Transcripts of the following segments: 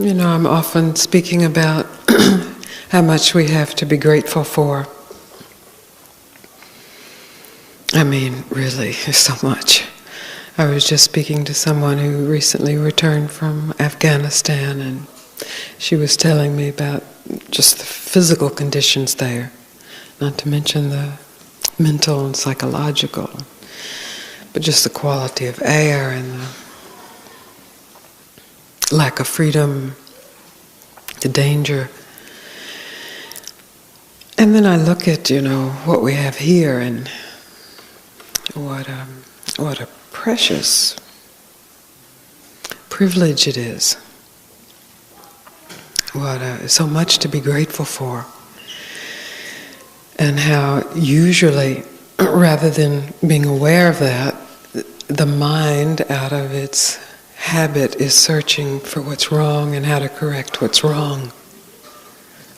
I'm often speaking about how much we have to be grateful for. I mean, really, so much. I was just speaking to someone who recently returned from Afghanistan, and she was telling me about just the physical conditions there, not to mention the mental and psychological, but just the quality of air and the lack of freedom, the danger. And then I look at, what we have here, and what a precious privilege it is. So much to be grateful for. And how usually, rather than being aware of that, the mind, out of its habit, is searching for what's wrong and how to correct what's wrong.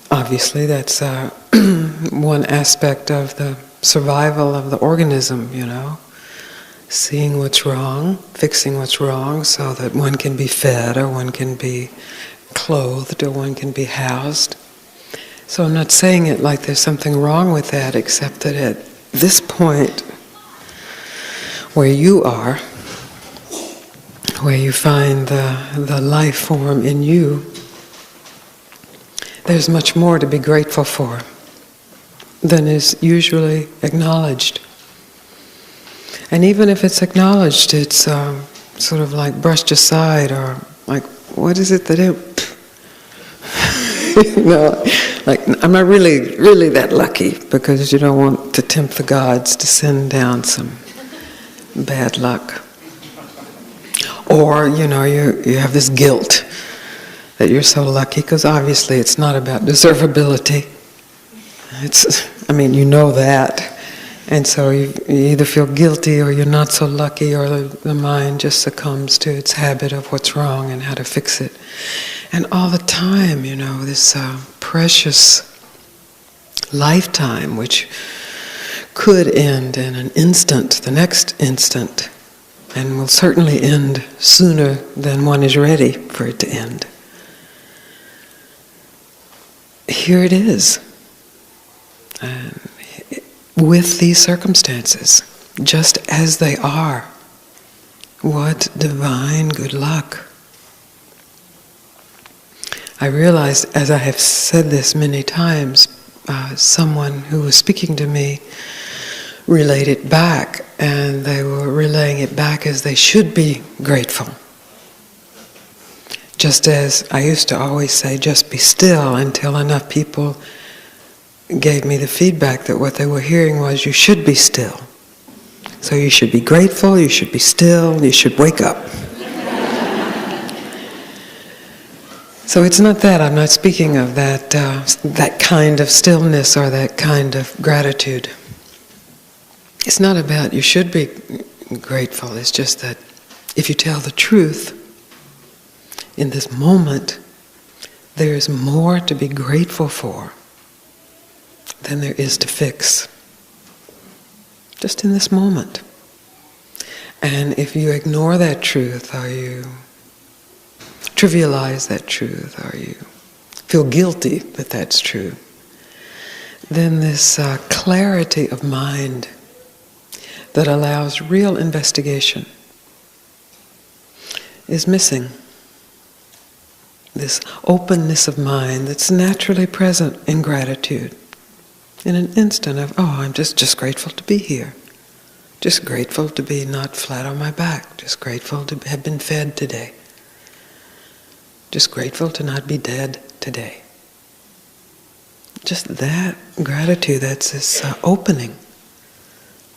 Obviously, that's one aspect of the survival of the organism, seeing what's wrong, fixing what's wrong so that one can be fed, or one can be clothed, or one can be housed. So I'm not saying it like there's something wrong with that, except that at this point where you are, where you find the life form in you, there's much more to be grateful for than is usually acknowledged. And even if it's acknowledged, it's sort of like brushed aside, or like, what is it that like, I'm not really that lucky, because you don't want to tempt the gods to send down some bad luck. Or, you have this guilt that you're so lucky, because obviously it's not about deservability. You know that. And so you either feel guilty, or you're not so lucky, or the mind just succumbs to its habit of what's wrong and how to fix it. And all the time, this precious lifetime, which could end in an instant, the next instant, and will certainly end sooner than one is ready for it to end. Here it is, and with these circumstances, just as they are. What divine good luck. I realized, as I have said this many times, someone who was speaking to me relayed it back, and they were relaying it back as they should be grateful. Just as I used to always say, just be still, until enough people gave me the feedback that what they were hearing was, you should be still. So you should be grateful, you should be still, you should wake up. So it's not that, I'm not speaking of that kind of stillness or that kind of gratitude. It's not about you should be grateful, it's just that if you tell the truth, in this moment, there is more to be grateful for than there is to fix. Just in this moment. And if you ignore that truth, or you trivialize that truth, or you feel guilty that that's true, then this clarity of mind that allows real investigation is missing. This openness of mind that's naturally present in gratitude. In an instant of, I'm just grateful to be here. Just grateful to be not flat on my back. Just grateful to have been fed today. Just grateful to not be dead today. Just that gratitude, that's this opening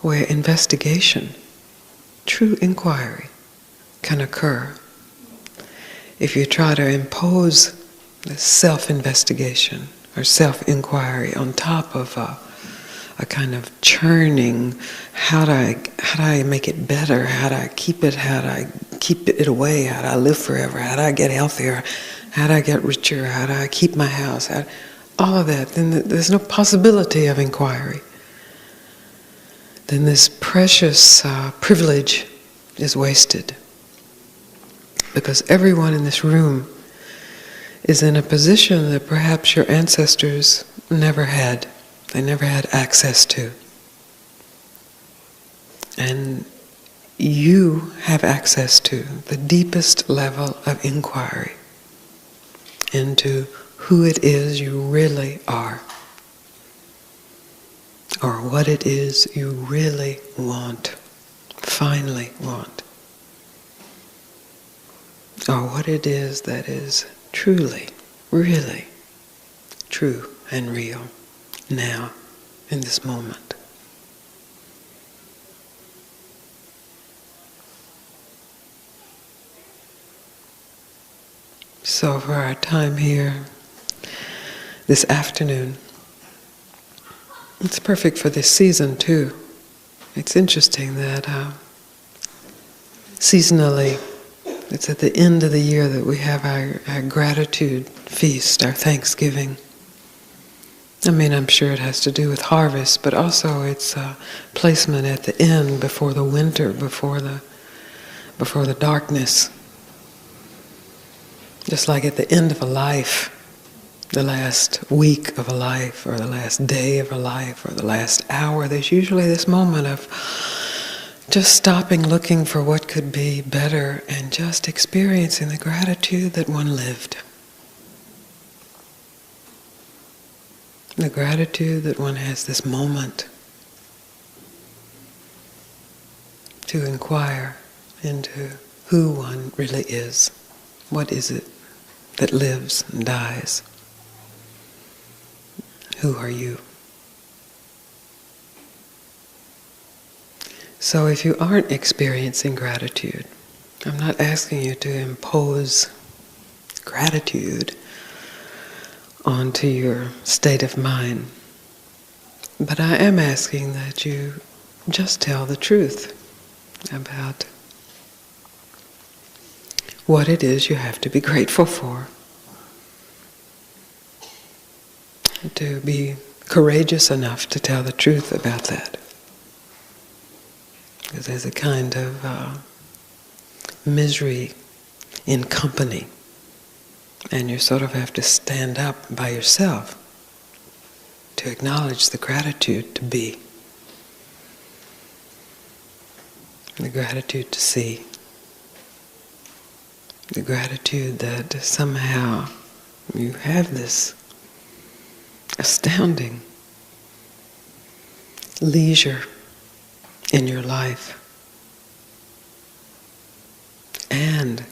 where investigation, true inquiry, can occur. If you try to impose this self-investigation or self-inquiry on top of a kind of churning, how do I make it better? How do I keep it? How do I keep it away? How do I live forever? How do I get healthier? How do I get richer? How do I keep my house? All of that, then there's no possibility of inquiry. Then this precious privilege is wasted. Because everyone in this room is in a position that perhaps your ancestors never had. They never had access to. And you have access to the deepest level of inquiry into who it is you really are, or what it is you really want, finally want, or what it is that is truly, really true and real now, in this moment. So for our time here this afternoon, it's perfect for this season too. It's interesting that seasonally, it's at the end of the year that we have our gratitude feast, our Thanksgiving. I mean, I'm sure it has to do with harvest, but also it's placement at the end, before the winter, before the darkness. Just like at the end of a life, the last week of a life, or the last day of a life, or the last hour, there's usually this moment of just stopping, looking for what could be better, and just experiencing the gratitude that one lived. The gratitude that one has this moment to inquire into who one really is. What is it that lives and dies? Who are you? So if you aren't experiencing gratitude, I'm not asking you to impose gratitude onto your state of mind, but I am asking that you just tell the truth about what it is you have to be grateful for. To be courageous enough to tell the truth about that. Because there's a kind of misery in company, and you sort of have to stand up by yourself to acknowledge the gratitude to be, the gratitude to see, the gratitude that somehow you have this astounding leisure in your life, and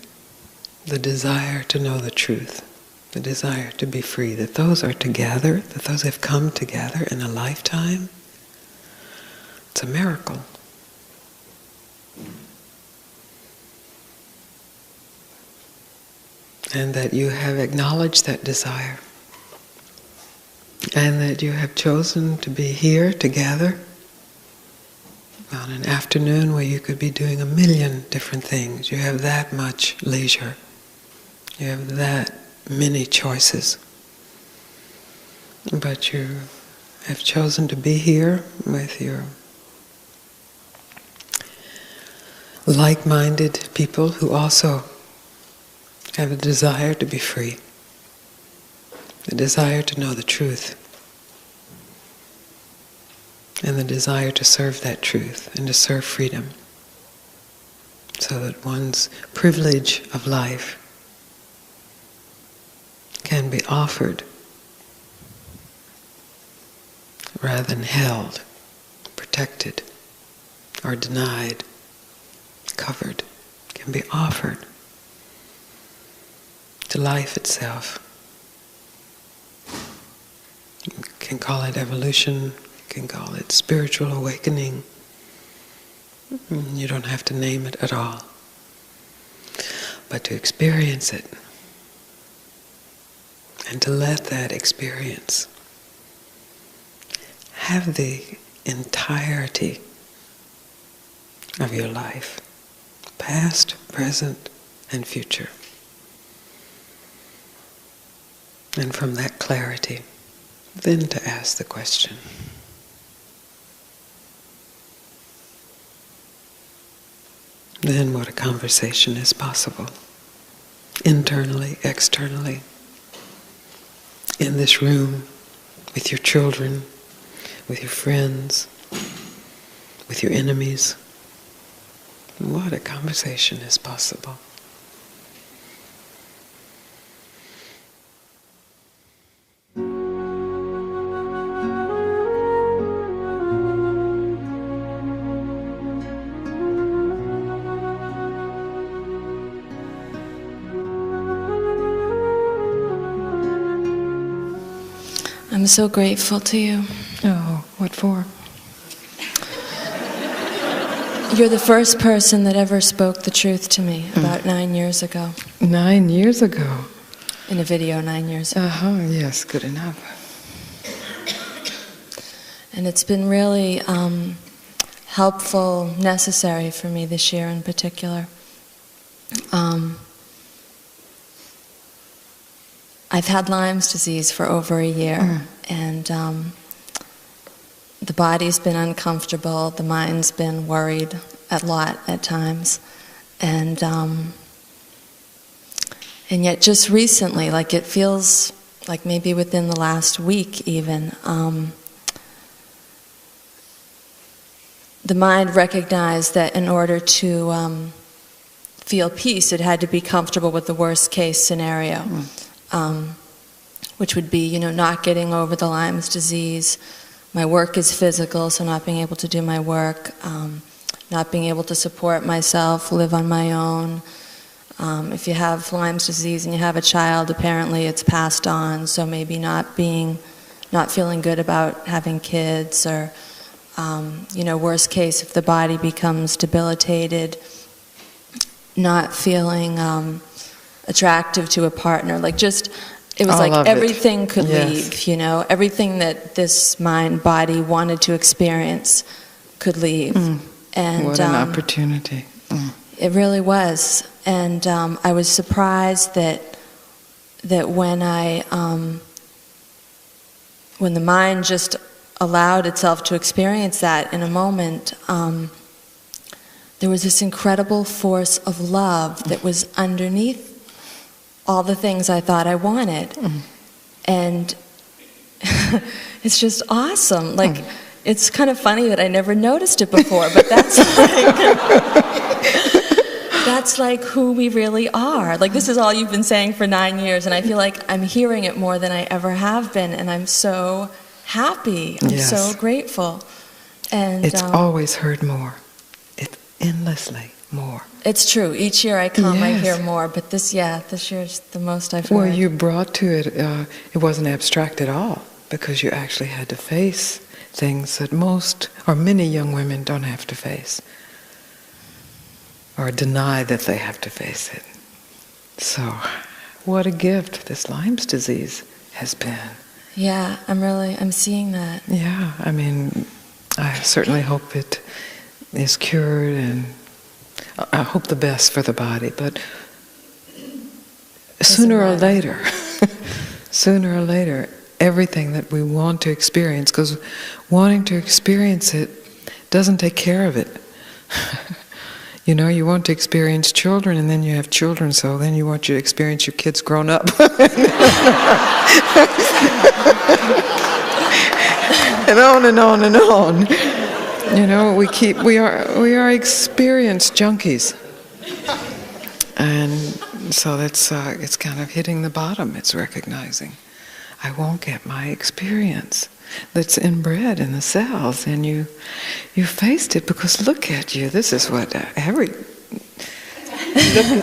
the desire to know the truth, the desire to be free, that those are together, that those have come together in a lifetime. It's a miracle. And that you have acknowledged that desire, and that you have chosen to be here together on an afternoon where you could be doing a million different things. You have that much leisure. You have that many choices. But you have chosen to be here with your like-minded people who also have a desire to be free, the desire to know the truth, and the desire to serve that truth and to serve freedom, so that one's privilege of life can be offered rather than held, protected, or denied, covered, can be offered to life itself. You can call it evolution, you can call it spiritual awakening. You don't have to name it at all. But to experience it, and to let that experience have the entirety of your life, past, present, and future. And from that clarity, then to ask the question, then what a conversation is possible, internally, externally, in this room, with your children, with your friends, with your enemies. What a conversation is possible. I'm so grateful to you. Oh, what for? You're the first person that ever spoke the truth to me about 9 years ago. 9 years ago? In a video 9 years ago. Yes, good enough. And it's been really helpful, necessary for me this year in particular. I've had Lyme's disease for over a year, and the body's been uncomfortable, the mind's been worried a lot at times, and yet just recently, like it feels like maybe within the last week even, the mind recognized that in order to feel peace, it had to be comfortable with the worst case scenario. Which would be, not getting over the Lyme's disease. My work is physical, so not being able to do my work, not being able to support myself, live on my own. If you have Lyme's disease and you have a child, apparently it's passed on, so maybe not feeling good about having kids, or, worst case, if the body becomes debilitated, not feeling attractive to a partner, it was like everything could leave, everything that this mind body wanted to experience could leave. And what an opportunity. It really was. And I was surprised that when when the mind just allowed itself to experience that in a moment, there was this incredible force of love that was underneath all the things I thought I wanted. And it's just awesome. It's kind of funny that I never noticed it before, but that's like who we really are. This is all you've been saying for 9 years, and I feel like I'm hearing it more than I ever have been, and I'm so happy. I'm so grateful. And it's always heard more. It's endlessly more. It's true. Each year I come, I hear more, but this year's the most I've heard. Well, you brought to it, it wasn't abstract at all, because you actually had to face things that most, or many young women don't have to face, or deny that they have to face it. So, what a gift this Lyme's disease has been. Yeah, I'm seeing that. Yeah, I certainly hope it is cured, and I hope the best for the body, but sooner or later, everything that we want to experience, because wanting to experience it doesn't take care of it. You want to experience children, and then you have children, so then you want to experience your kids grown up. And on and on and on. We are experience junkies, and so it's kind of hitting the bottom. It's recognizing, I won't get my experience that's inbred in the cells, and you faced it, because look at you. This is what look at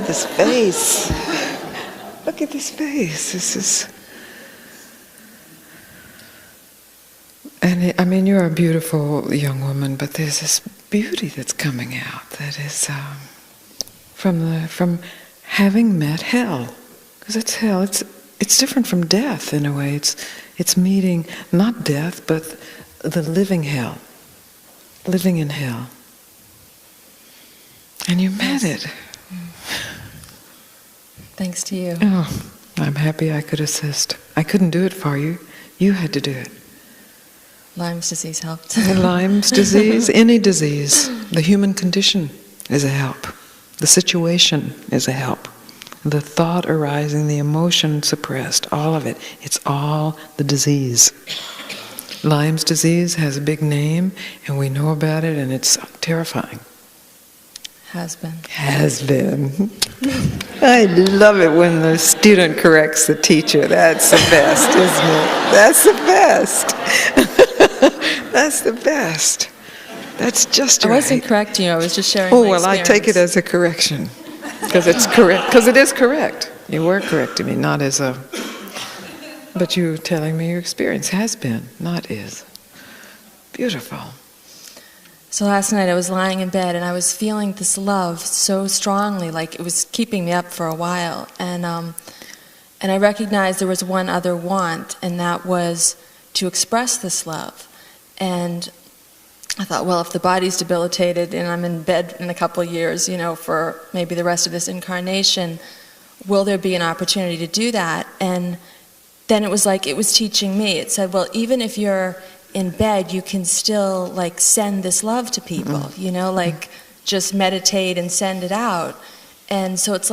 this face. Look at this face. This is. And you're a beautiful young woman, but there's this beauty that's coming out that is from having met hell, because it's hell. It's different from death in a way. It's meeting not death, but the living hell, living in hell. And you met it. Thanks to you. Oh, I'm happy I could assist. I couldn't do it for you. You had to do it. Lyme's disease helped. Lyme's disease, any disease, the human condition is a help. The situation is a help. the thought arising, the emotion suppressed, all of it. It's all the disease. Lyme's disease has a big name, and we know about it, and it's terrifying. Has been. Has been. I love it when the student corrects the teacher. That's the best, isn't it? That's the best. That's the best. That's just right. I wasn't correcting you. I was just sharing Oh, my well, I take it as a correction. Because it's correct. Because it is correct. You were correcting me, not as a... But you were telling me your experience has been, not is. Beautiful. So last night I was lying in bed and I was feeling this love so strongly, like it was keeping me up for a while. And I recognized there was one other want, and that was to express this love. And I thought, well, if the body's debilitated and I'm in bed in a couple of years, for maybe the rest of this incarnation, will there be an opportunity to do that? And then it was like it was teaching me. It said, well, even if you're in bed, you can still send this love to people, just meditate and send it out. And so it's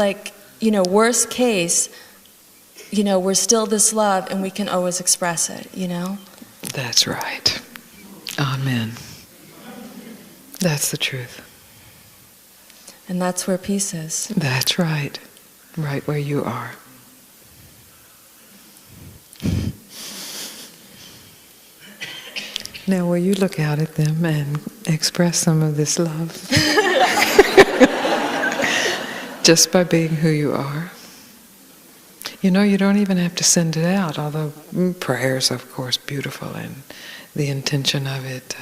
worst case, we're still this love and we can always express it, That's right. Amen. That's the truth. And that's where peace is. That's right. Right where you are. Now, will you look out at them and express some of this love? Just by being who you are. You don't even have to send it out, although prayers, of course, beautiful, and the intention of it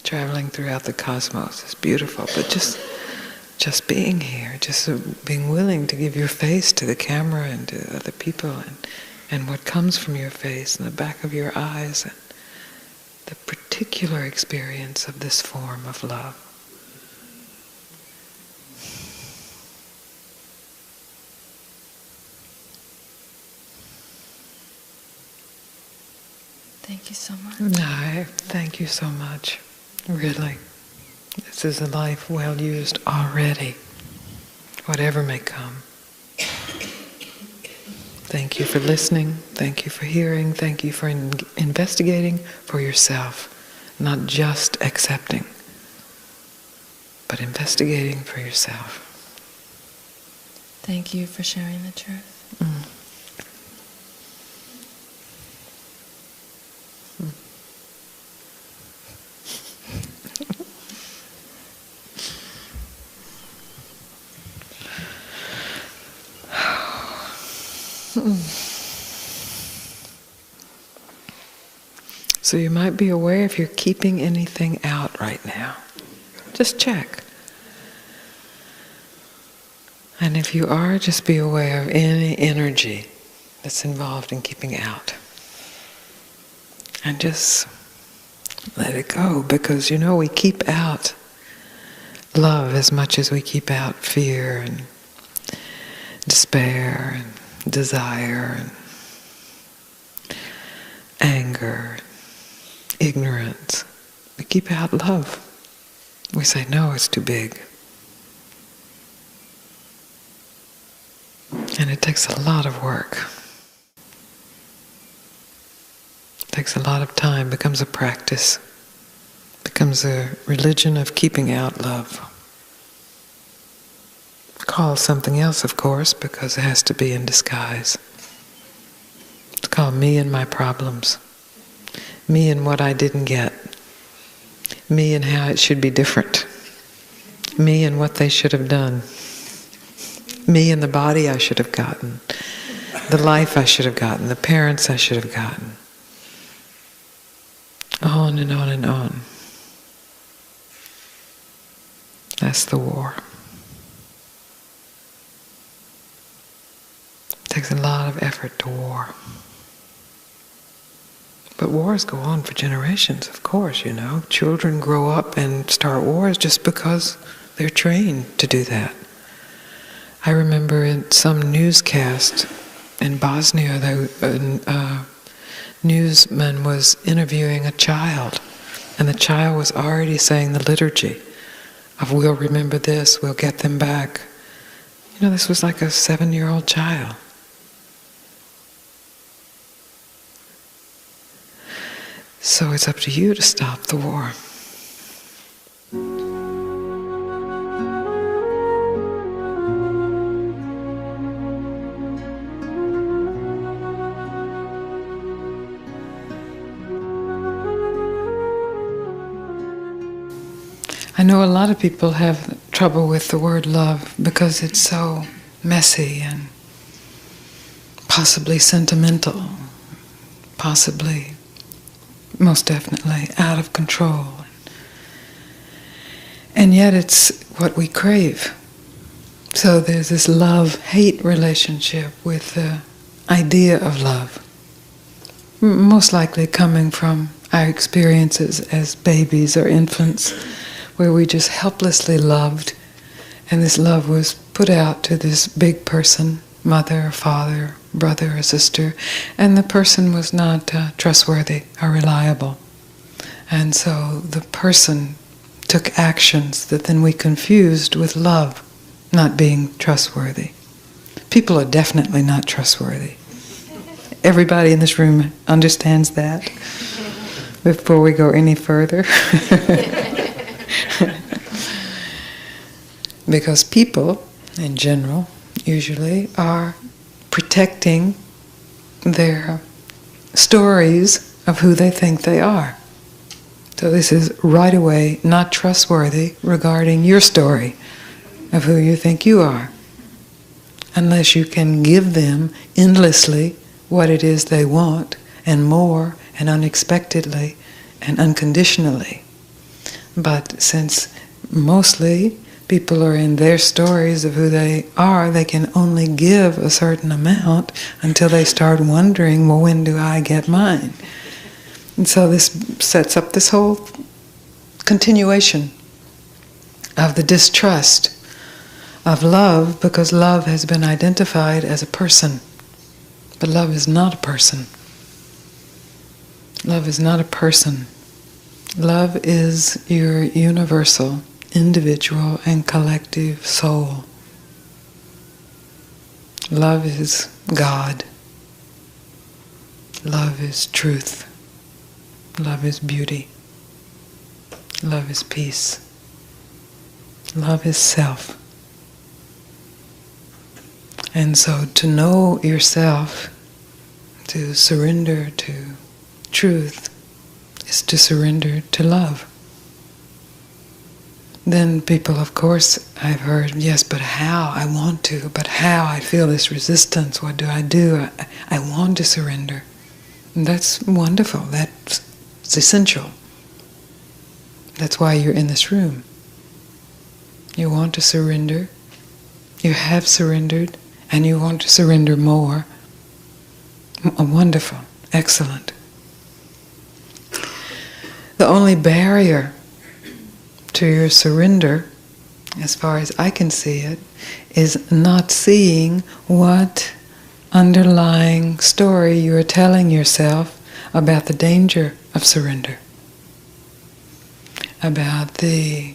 traveling throughout the cosmos is beautiful, but just being here, just being willing to give your face to the camera and to other people, and what comes from your face and the back of your eyes, and the particular experience of this form of love. Thank you so much. No, thank you so much. Really. This is a life well used already, whatever may come. Thank you for listening. Thank you for hearing. Thank you for investigating for yourself. Not just accepting, but investigating for yourself. Thank you for sharing the truth. So you might be aware if you're keeping anything out right now. Just check. And if you are, just be aware of any energy that's involved in keeping out. And just let it go, because we keep out love as much as we keep out fear and despair and desire and anger, ignorance. We keep out love. We say, no, it's too big. And it takes a lot of work. It takes a lot of time, becomes a practice, becomes a religion of keeping out love. Called something else, of course, because it has to be in disguise. It's called me and my problems. Me and what I didn't get. Me and how it should be different. Me and what they should have done. Me and the body I should have gotten. The life I should have gotten. The parents I should have gotten. On and on and on. That's the war. It takes a lot of effort to war. But wars go on for generations, of course, Children grow up and start wars just because they're trained to do that. I remember in some newscast in Bosnia, a newsman was interviewing a child, and the child was already saying the liturgy of, we'll remember this, we'll get them back. This was like a 7-year-old child. So it's up to you to stop the war. I know a lot of people have trouble with the word love because it's so messy and possibly sentimental, possibly, most definitely, out of control. And yet it's what we crave. So there's this love-hate relationship with the idea of love, most likely coming from our experiences as babies or infants, where we just helplessly loved, and this love was put out to this big person, mother or father, brother or sister, and the person was not trustworthy or reliable. And so the person took actions that then we confused with love, not being trustworthy. People are definitely not trustworthy. Everybody in this room understands that before we go any further. Because people, in general, usually are protecting their stories of who they think they are. So this is right away not trustworthy regarding your story of who you think you are, unless you can give them endlessly what it is they want, and more, and unexpectedly, and unconditionally. But since mostly people are in their stories of who they are, they can only give a certain amount until they start wondering, well, when do I get mine? And so this sets up this whole continuation of the distrust of love, because love has been identified as a person. But love is not a person. Love is not a person. Love is your universal, individual, and collective soul. Love is God. Love is truth. Love is beauty. Love is peace. Love is self. And so to know yourself, to surrender to truth, is to surrender to love. Then people, of course, I've heard, yes, but how? I want to, but how? I feel this resistance. What do? I want to surrender. And that's wonderful. That's essential. That's why you're in this room. You want to surrender. You have surrendered, and you want to surrender more. Wonderful. Excellent. The only barrier to your surrender, as far as I can see it, is not seeing what underlying story you are telling yourself about the danger of surrender, about the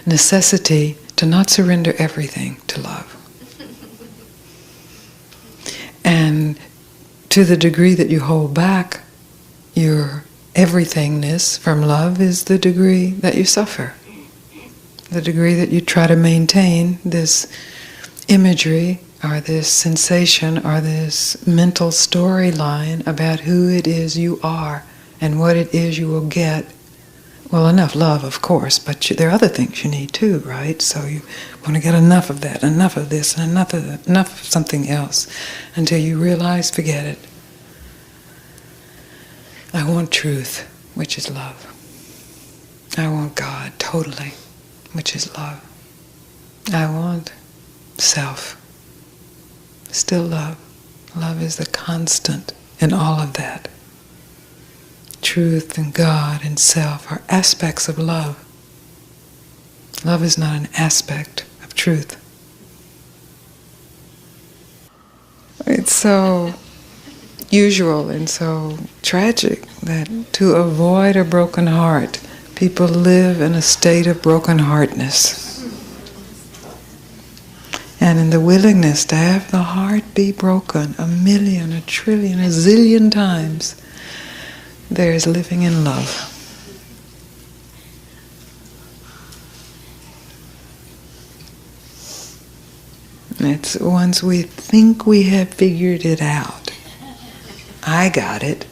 necessity to not surrender everything to love. And to the degree that you hold back your everythingness from love is the degree that you suffer. The degree that you try to maintain this imagery or this sensation or this mental storyline about who it is you are and what it is you will get. Well, enough love, of course, but there are other things you need too, right? So you want to get enough of that, enough of this, and enough of something else, until you realize, forget it. I want truth, which is love. I want God, totally, which is love. I want self, still love. Love is the constant in all of that. Truth and God and self are aspects of love. Love is not an aspect of truth. It's so usual and so tragic that to avoid a broken heart, people live in a state of brokenheartedness. And in the willingness to have the heart be broken 1,000,000, 1,000,000,000,000, 1,000,000,000 times, there is living in love. It's once we think we have figured it out, I got it,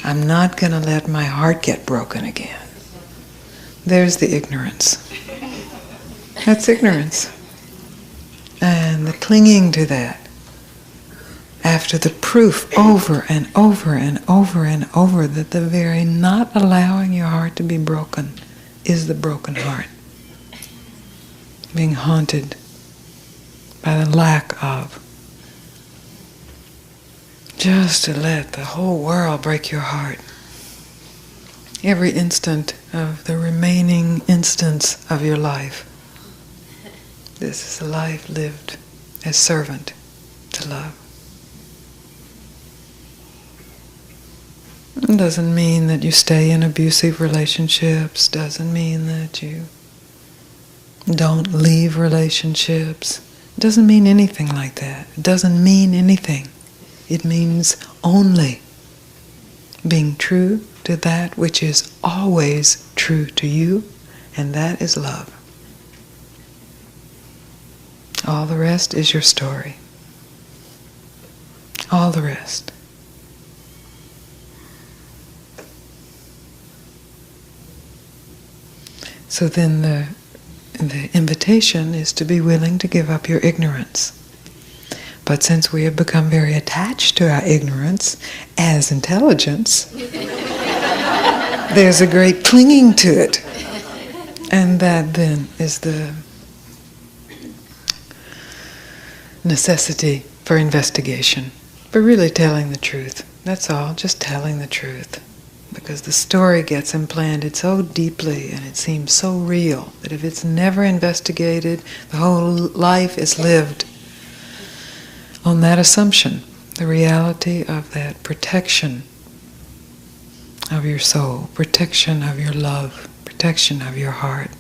I'm not going to let my heart get broken again. There's the ignorance. That's ignorance. And the clinging to that, after the proof over and over and over and over that the very not allowing your heart to be broken is the broken heart. Being haunted by the lack of. Just to let the whole world break your heart. Every instant of the remaining instance of your life. This is a life lived as servant to love. It doesn't mean that you stay in abusive relationships, doesn't mean that you don't leave relationships. It doesn't mean anything like that. It doesn't mean anything. It means only being true to that which is always true to you, and that is love. All the rest is your story. All the rest. So then the invitation is to be willing to give up your ignorance. But since we have become very attached to our ignorance as intelligence, there's a great clinging to it. And that then is the necessity for investigation, for really telling the truth. That's all, just telling the truth. Because the story gets implanted so deeply and it seems so real that if it's never investigated, the whole life is lived on that assumption, the reality of that protection of your soul, protection of your love, protection of your heart.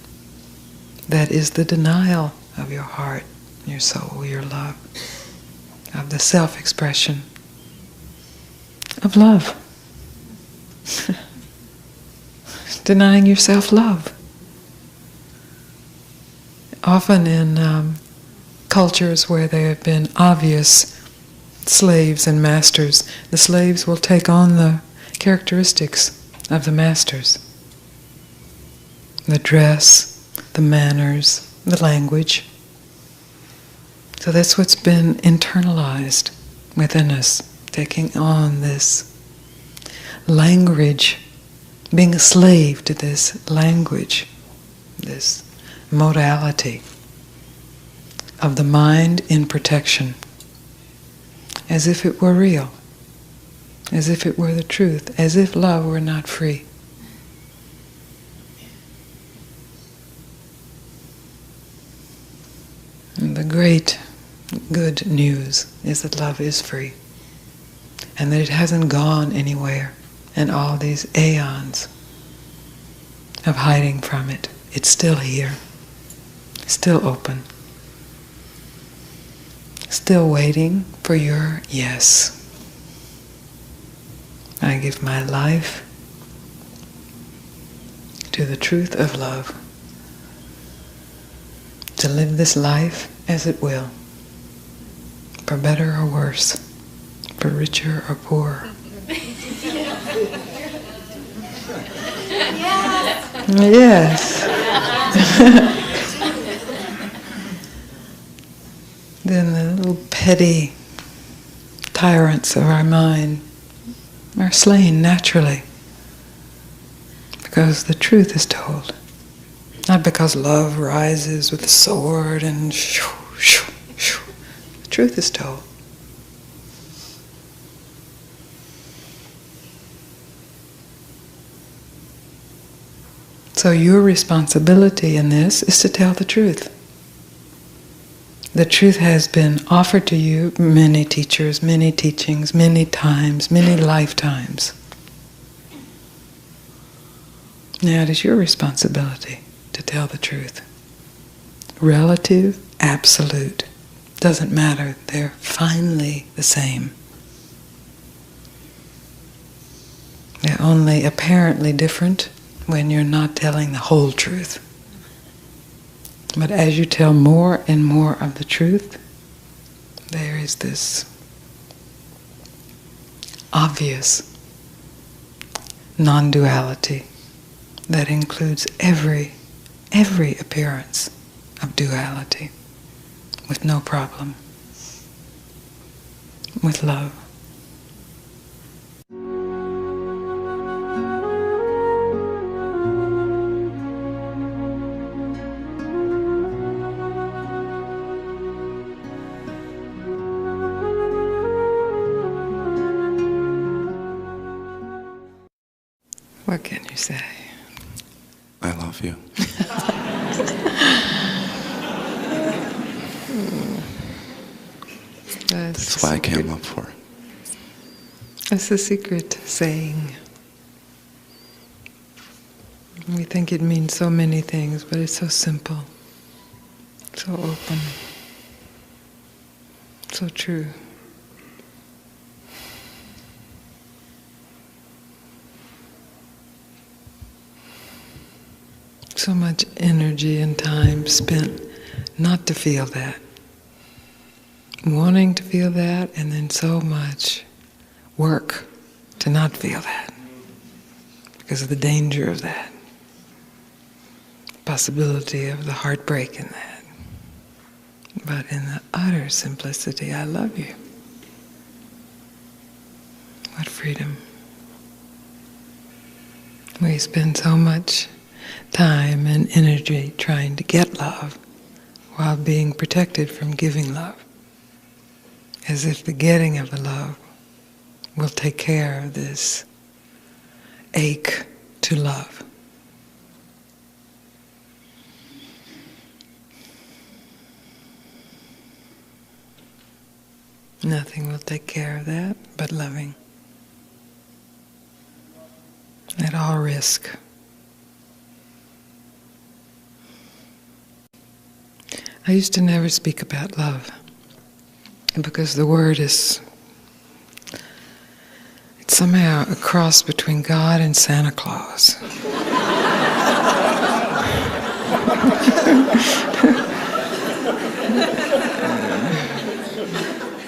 That is the denial of your heart, your soul, your love, of the self-expression of love. Denying yourself love. Often in cultures where there have been obvious slaves and masters, the slaves will take on the characteristics of the masters. The dress, the manners, the language. So that's what's been internalized within us, taking on this language, being a slave to this language, this modality of the mind in protection, as if it were real, as if it were the truth, as if love were not free. And the great good news is that love is free, and that it hasn't gone anywhere in all these aeons of hiding from it. It's still here, still open, still waiting for your yes. I give my life to the truth of love, to live this life as it will, for better or worse, for richer or poorer. Yes. Then the little petty tyrants of our mind are slain naturally because the truth is told. Not because love rises with the sword and shoo, shoo, shoo. The truth is told. So your responsibility in this is to tell the truth. The truth has been offered to you, many teachers, many teachings, many times, many lifetimes. Now it is your responsibility to tell the truth. Relative, absolute. doesn't matter. They're finally the same. They're only apparently different when you're not telling the whole truth. But as you tell more and more of the truth, there is this obvious non-duality that includes every appearance of duality with no problem, with love. What can you say? I love you. That's what I came up for. That's the secret saying. We think it means so many things, but it's so simple, so open, so true. So much energy and time spent not to feel that, wanting to feel that, and then so much work to not feel that because of the danger of that, possibility of the heartbreak in that. But in the utter simplicity, I love you. What freedom. We spend so much time and energy trying to get love while being protected from giving love, as if the getting of the love will take care of this ache to love. Nothing will take care of that but loving, at all risk. I used to never speak about love because the word is, it's somehow a cross between God and Santa Claus.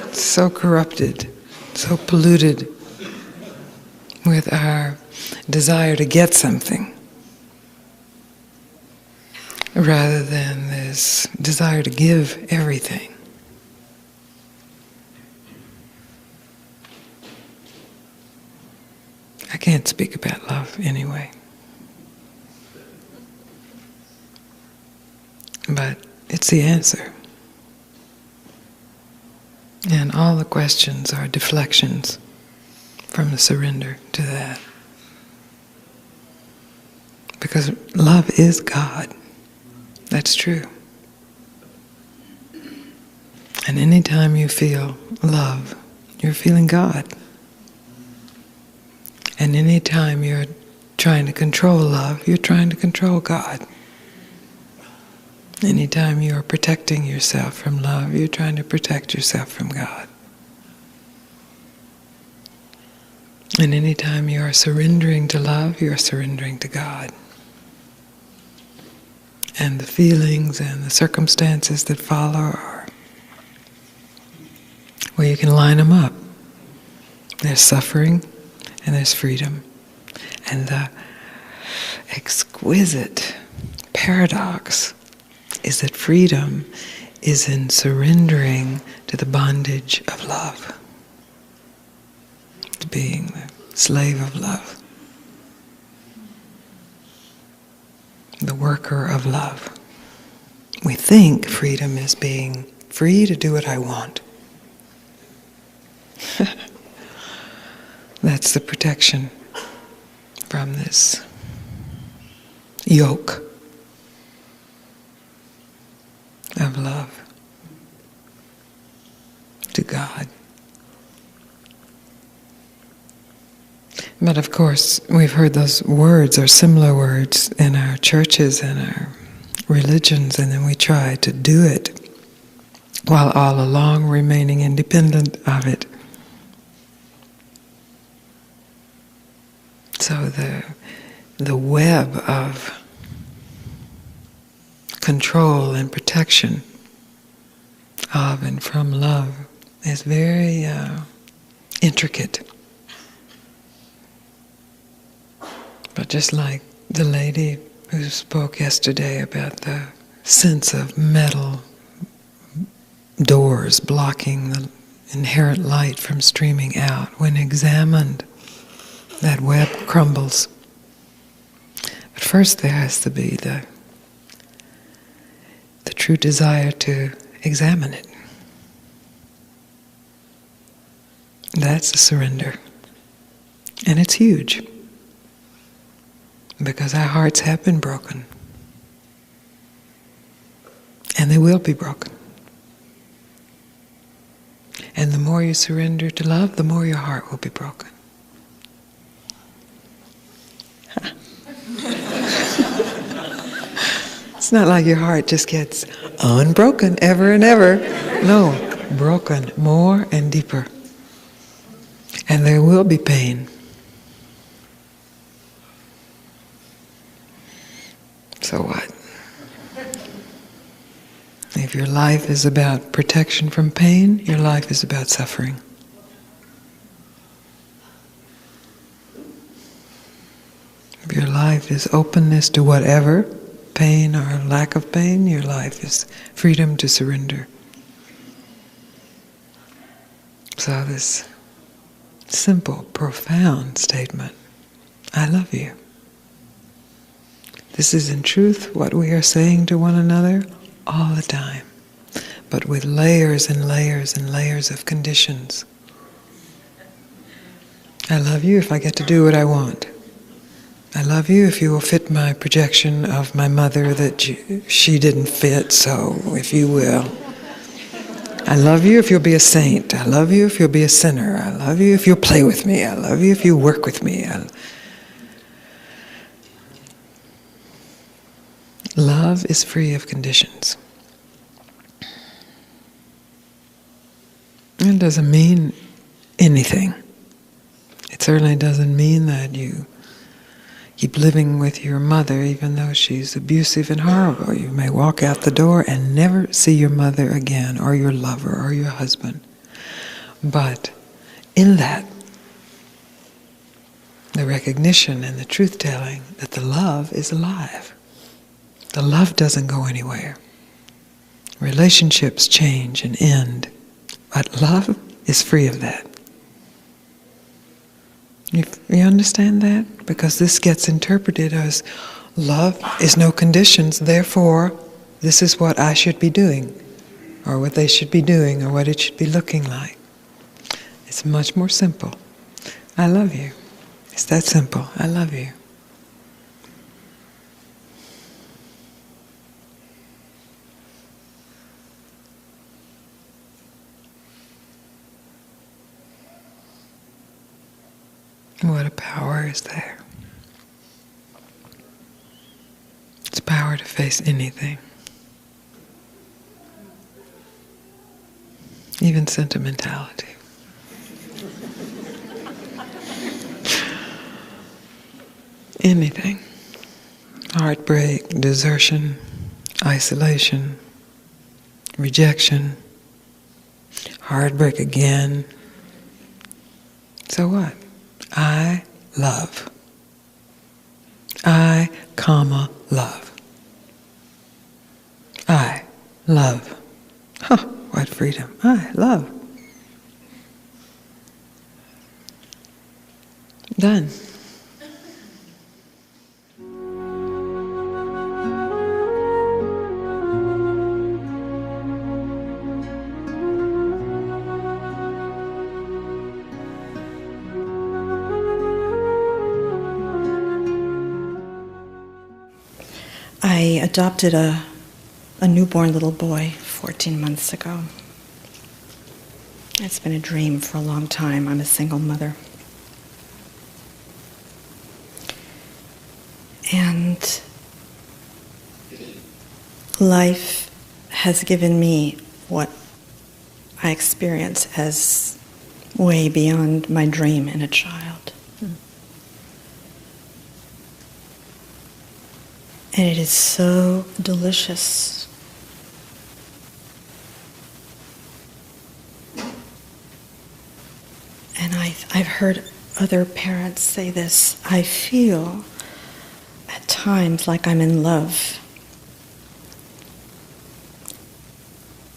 It's so corrupted, so polluted with our desire to get something, rather than this desire to give everything. I can't speak about love anyway. But it's the answer. And all the questions are deflections from the surrender to that. Because love is God. That's true. And anytime you feel love, you're feeling God. And anytime you're trying to control love, you're trying to control God. Anytime you're protecting yourself from love, you're trying to protect yourself from God. And anytime you are surrendering to love, you are surrendering to God. And the feelings and the circumstances that follow are, well, you can line them up. There's suffering and there's freedom. And the exquisite paradox is that freedom is in surrendering to the bondage of love, to being the slave of love, the worker of love. We think freedom is being free to do what I want. That's the protection from this yoke of love to God. But of course, we've heard those words or similar words in our churches and our religions, and then we try to do it while all along remaining independent of it. So the web of control and protection of and from love is very intricate. But just like the lady who spoke yesterday about the sense of metal doors blocking the inherent light from streaming out, when examined, that web crumbles. But first there has to be the true desire to examine it. That's a surrender. And it's huge, because our hearts have been broken. And they will be broken. And the more you surrender to love, the more your heart will be broken. It's not like your heart just gets unbroken ever and ever. No, broken more and deeper. And there will be pain. So what? If your life is about protection from pain, your life is about suffering. If your life is openness to whatever, pain or lack of pain, your life is freedom to surrender. So this simple, profound statement, I love you. This is in truth what we are saying to one another all the time, but with layers and layers and layers of conditions. I love you if I get to do what I want. I love you if you will fit my projection of my mother that she didn't fit, so if you will. I love you if you'll be a saint. I love you if you'll be a sinner. I love you if you'll play with me. I love you if you work with me. Love is free of conditions. It doesn't mean anything. It certainly doesn't mean that you keep living with your mother even though she's abusive and horrible. You may walk out the door and never see your mother again, or your lover, or your husband. But in that, the recognition and the truth-telling that the love is alive. The love doesn't go anywhere. Relationships change and end, but love is free of that. You understand that? Because this gets interpreted as love is no conditions, therefore this is what I should be doing, or what they should be doing, or what it should be looking like. It's much more simple. I love you. It's that simple. I love you. What a power is there. It's power to face anything. Even sentimentality. Anything. Heartbreak, desertion, isolation, rejection, heartbreak again. So what? I love. I, love. I love. Huh, what freedom. I love. Done. I adopted a newborn little boy 14 months ago. It's been a dream for a long time. I'm a single mother. And life has given me what I experience as way beyond my dream in a child. And it is so delicious. And I've heard other parents say this. I feel at times like I'm in love.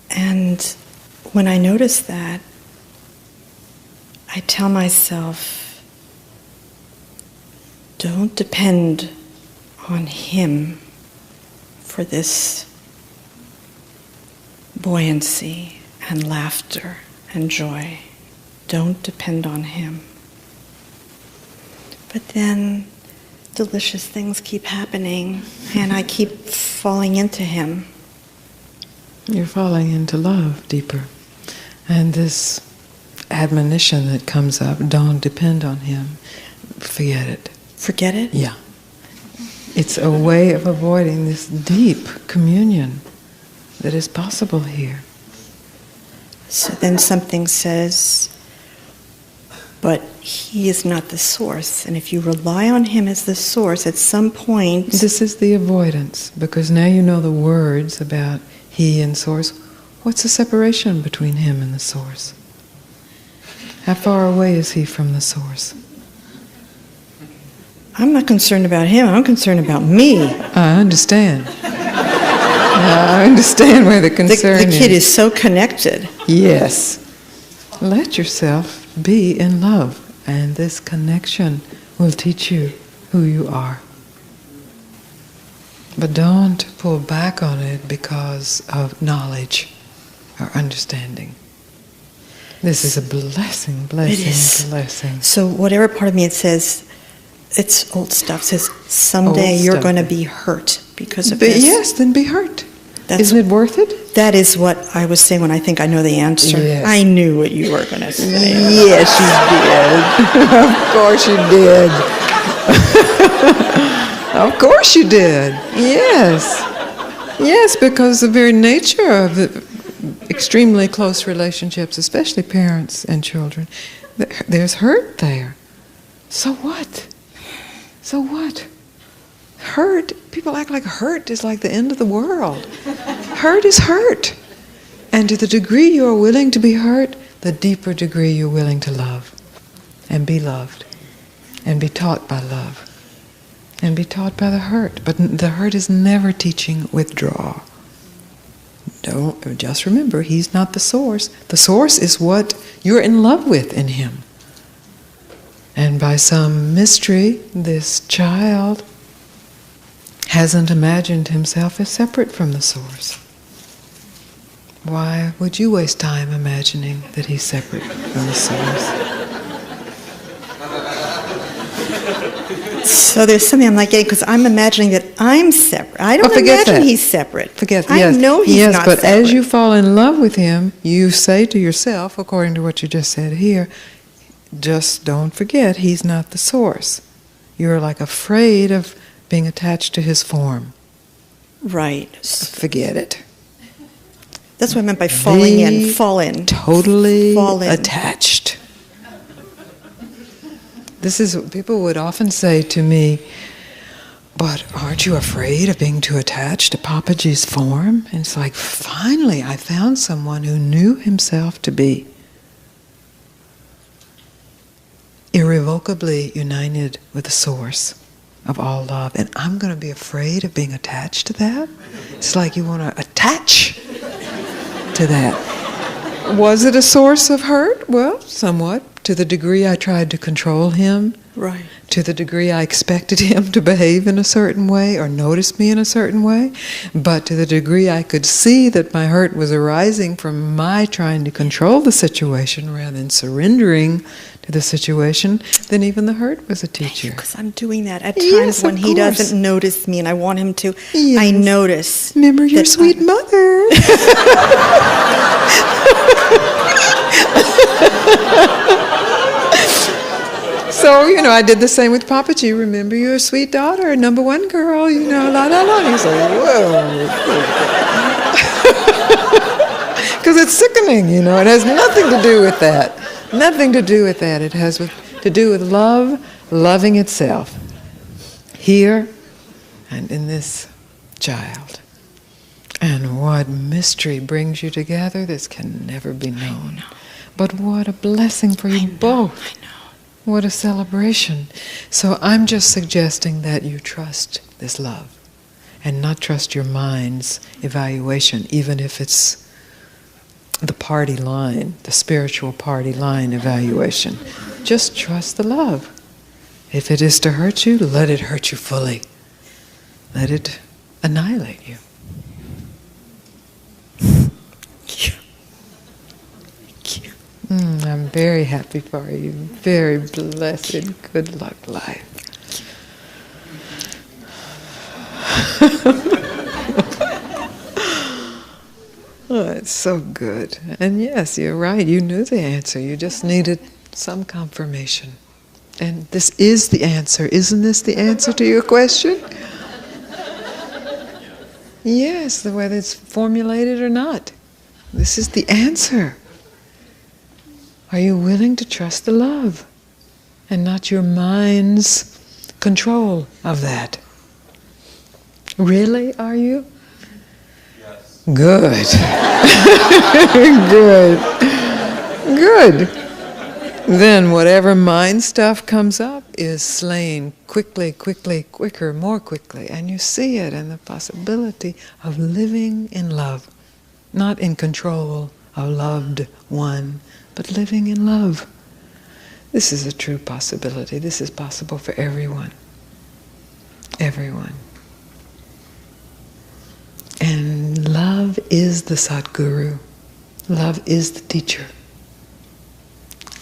And when I notice that, I tell myself, don't depend on him for this buoyancy and laughter and joy. Don't depend on him. But then delicious things keep happening, and I keep falling into him. You're falling into love deeper. And this admonition that comes up, don't depend on him, forget it. Forget it? Yeah. It's a way of avoiding this deep communion that is possible here. So then something says, but he is not the source. And if you rely on him as the source, at some point... This is the avoidance, because now you know the words about he and source. What's the separation between him and the source? How far away is he from the source? I'm not concerned about him, I'm concerned about me. I understand. I understand where the concern is. The kid is so connected. Yes. Let yourself be in love, and this connection will teach you who you are. But don't pull back on it because of knowledge or understanding. This is a blessing, It is. blessing. So whatever part of me it says, it's old stuff, says someday Old you're stuff. going to be hurt because of But this. yes, then be hurt. That's- Isn't it worth it? That is what I was saying when I think I know the answer. Yes. I knew what you were going to say. Yes, you did. Of course you did. Of course you did. Yes. Yes, because the very nature of the extremely close relationships, especially parents and children, there's hurt there. So what? So what? Hurt, people act like hurt is like the end of the world. Hurt is hurt. And to the degree you are willing to be hurt, the deeper degree you're willing to love and be loved and be taught by love and be taught by the hurt. But the hurt is never teaching withdraw. Don't, just remember, he's not the source. The source is what you're in love with in him. And by some mystery, this child hasn't imagined himself as separate from the source. Why would you waste time imagining that he's separate from the source? So there's something I'm not getting, because I'm imagining that I'm separate. I don't forget imagine that. he's separate. Yes. I know he's yes, not but separate. as you fall in love with him, you say to yourself, according to what you just said here, just don't forget he's not the source. You're like afraid of being attached to his form. Right. Forget it. That's what I meant by falling in. Be Fall in. Totally Fall in. attached. This is what people would often say to me, but aren't you afraid of being too attached to Papaji's form? And it's like, finally, I found someone who knew himself to be irrevocably united with the source of all love. And I'm going to be afraid of being attached to that? It's like you want to attach to that. Was it a source of hurt? Well, somewhat. To the degree I tried to control him, Right. to the degree I expected him to behave in a certain way or notice me in a certain way, but to the degree I could see that my hurt was arising from my trying to control the situation rather than surrendering to the situation, then even the hurt was a teacher. Because I'm doing that at Yes, times when of he course. doesn't notice me and I want him to. Yes. I notice. Remember your that sweet mother. So, I did the same with Papaji. Remember your sweet daughter, number one girl, la la la. He's like, whoa. Because it's sickening, you know. It has nothing to do with that. Nothing to do with that. It has to do with love, loving itself. Here and in this child. And what mystery brings you together, this can never be known. But what a blessing for you both. I know. What a celebration. So I'm just suggesting that you trust this love and not trust your mind's evaluation, even if it's the party line, the spiritual party line evaluation. Just trust the love. If it is to hurt you, let it hurt you fully. Let it annihilate you. I'm very happy for you. Very blessed, good luck life. Oh, it's so good. And yes, you're right. You knew the answer. You just needed some confirmation. And this is the answer. Isn't this the answer to your question? Yes, whether it's formulated or not. This is the answer. Are you willing to trust the love and not your mind's control of that? Really, are you? Yes. Good. Good. Then whatever mind stuff comes up is slain quickly, quicker, more quickly. And you see it and the possibility of living in love, not in control of loved one, but living in love. This is a true possibility. This is possible for everyone. Everyone. And love is the Sadguru. Love is the teacher.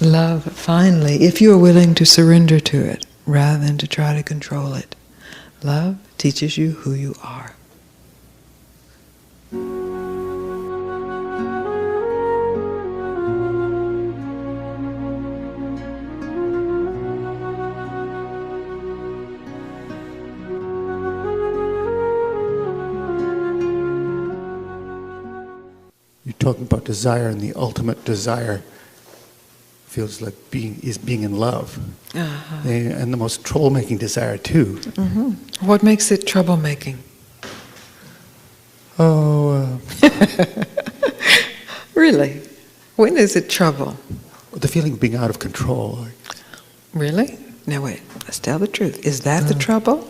Love, finally, if you're willing to surrender to it, rather than to try to control it, love teaches you who you are. You're talking about desire, and the ultimate desire feels like being in love. Uh-huh. And the most troublemaking desire too. Mm-hmm. What makes it troublemaking? Really? When is it trouble? The feeling of being out of control. Really? Now wait, let's tell the truth. Is that the trouble?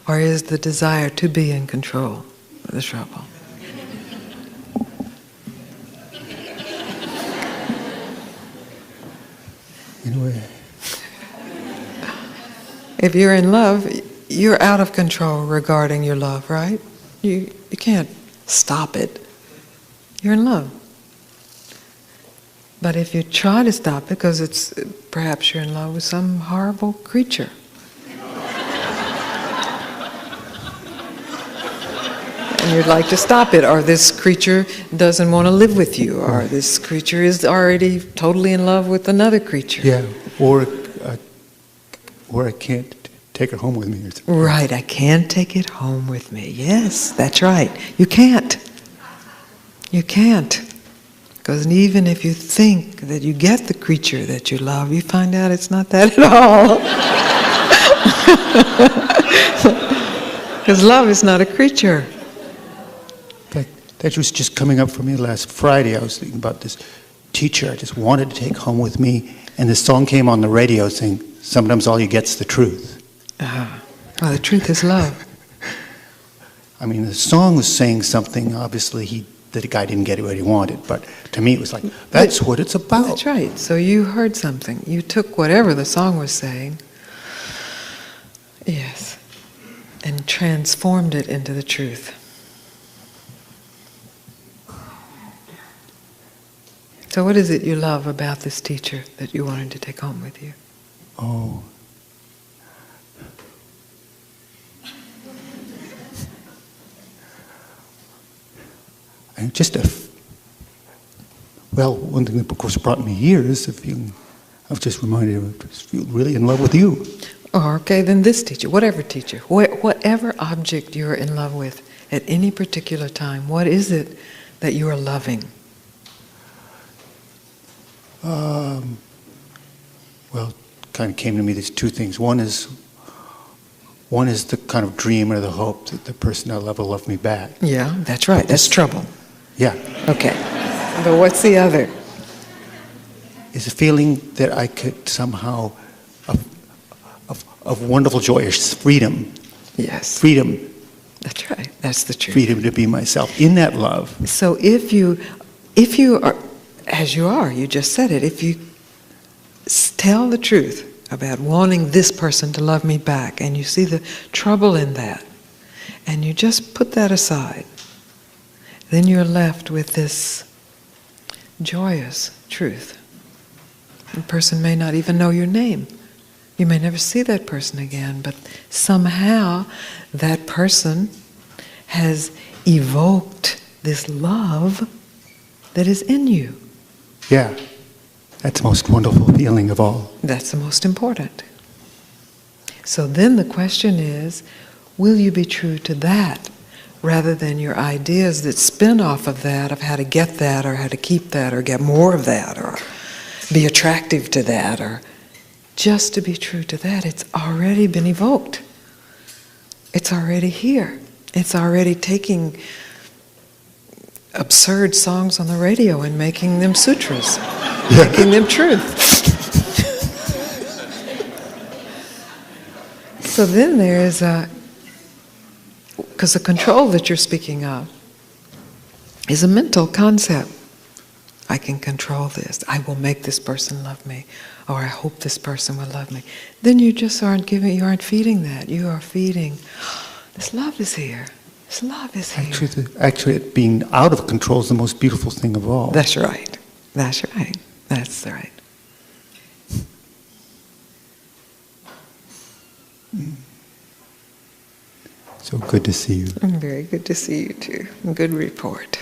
Or is the desire to be in control the trouble? Anyway. If you're in love, you're out of control regarding your love, right? You can't stop it. You're in love. But if you try to stop it, because it's perhaps you're in love with some horrible creature. And you'd like to stop it, or this creature doesn't want to live with you, or this creature is already totally in love with another creature. Yeah, or I can't take it home with me. Right, I can't take it home with me. Yes, that's right. You can't. You can't. Because even if you think that you get the creature that you love, you find out it's not that at all. Because love is not a creature. That was just coming up for me last Friday. I was thinking about this teacher I just wanted to take home with me, and this song came on the radio saying, "Sometimes all you get's the truth." Well, the truth is love. I mean, the song was saying something, obviously the guy didn't get what he wanted, but to me it was like, that's what it's about. That's right. So you heard something. You took whatever the song was saying, yes, and transformed it into the truth. So what is it you love about this teacher that you wanted to take home with you? Oh. And one thing that of course brought me here is the feeling, I was just reminded of, I just feel really in love with you. Oh, okay, then this teacher, whatever object you're in love with at any particular time, what is it that you are loving? Well, kind of came to me, there's two things. One is the kind of dream or the hope that the person I love will love me back. Yeah, that's right. That's trouble. Yeah. Okay. But what's the other? Is a feeling that I could somehow, of wonderful joy, or freedom. Yes. Freedom. That's right. That's the truth. Freedom to be myself in that love. So if you are, as you are, you just said it, if you tell the truth about wanting this person to love me back, and you see the trouble in that, and you just put that aside, then you're left with this joyous truth. The person may not even know your name. You may never see that person again, but somehow that person has evoked this love that is in you. Yeah. That's the most wonderful feeling of all. That's the most important. So then the question is, will you be true to that rather than your ideas that spin off of that, of how to get that or how to keep that or get more of that or be attractive to that, or just to be true to that? It's already been evoked. It's already here. It's already taking absurd songs on the radio and making them sutras, making them truth. So then there is because the control that you're speaking of is a mental concept. I can control this. I will make this person love me, or I hope this person will love me. Then you just aren't feeding that. You are feeding, this love is here. This love is here. Actually, being out of control is the most beautiful thing of all. That's right. That's right. That's right. So good to see you. Very good to see you too. Good report.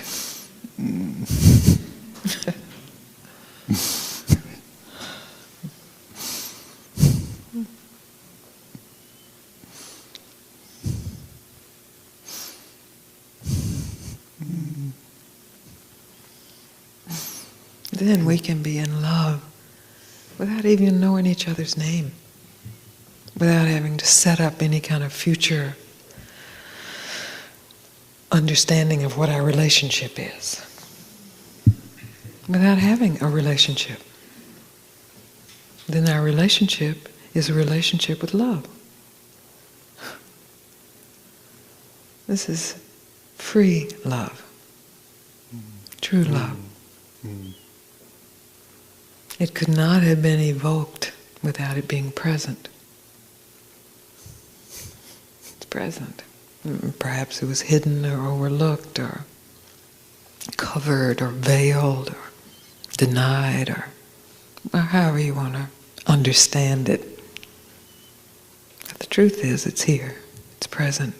Then we can be in love without even knowing each other's name, without having to set up any kind of future understanding of what our relationship is, without having a relationship. Then our relationship is a relationship with love. This is free love, true love. It could not have been evoked without it being present. It's present. Perhaps it was hidden or overlooked or covered or veiled or denied or however you want to understand it. But the truth is, it's here. It's present.